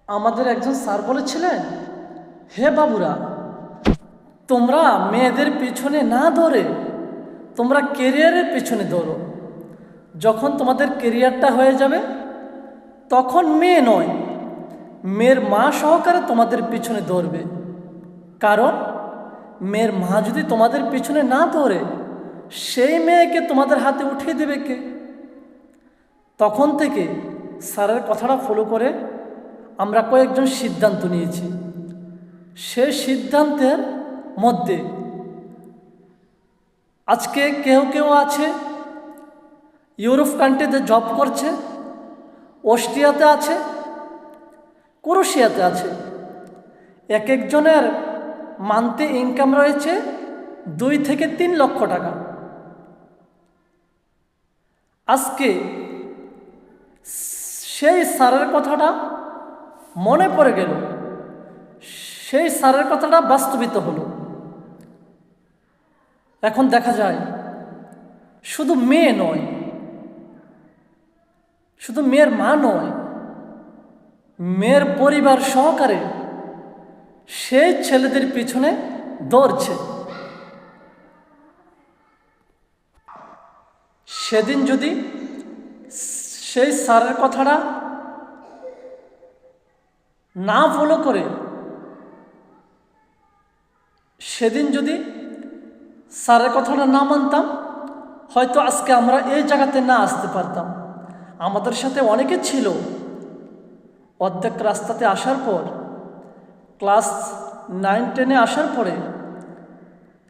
আমাদের একজন স্যার বলেছিলেন, হে বাবুরা, তোমরা মেয়েদের পিছনে না দৌড়ে তোমরা কেরিয়ারের পিছনে দৌড়ো। যখন তোমাদের কেরিয়ারটা হয়ে যাবে তখন মেয়ে নয়, মেয়ের মা সহকারে তোমাদের পিছনে দৌড়বে। কারণ মেয়ের মা যদি তোমাদের পিছনে না দৌড়ে, সেই মেয়েকে তোমাদের হাতে উঠিয়ে দেবে কে? তখন থেকে স্যারের কথাটা ফলো করে আমরা কয়েকজন সিদ্ধান্ত নিয়েছি। সেই সিদ্ধান্তের মধ্যে আজকে কেউ কেউ আছে ইউরোপ কান্ট্রিতে জব করছে, অস্ট্রিয়াতে আছে, ক্রোয়েশিয়াতে আছে। এক একজনের মান্থলি ইনকাম রয়েছে 2 থেকে 3 লক্ষ টাকা। আজকে সেই স্যারের কথাটা মনে পড়ে গেল, সেই স্যারের কথাটা বাস্তবিত হলো। এখন দেখা যায় শুধু মেয়ে নয়, শুধু মেয়ের মা নয়, মেয়ের পরিবার সহকারে সেই ছেলেদের পিছনে দৌড়ছে। সেদিন যদি সেই স্যারের কথাটা না ফলো করে, সেদিন যদি স্যারের কথাটা না মানতাম, হয়তো আজকে আমরা এই জায়গাতে না আসতে পারতাম। আমাদের সাথে অনেকে ছিল, অর্ধেক রাস্তাতে আসার পর, ক্লাস 9-10-এ আসার পরে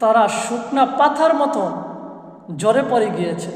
তারা শুকনা পাথার মতো জ্বরে পড়ে গিয়েছে।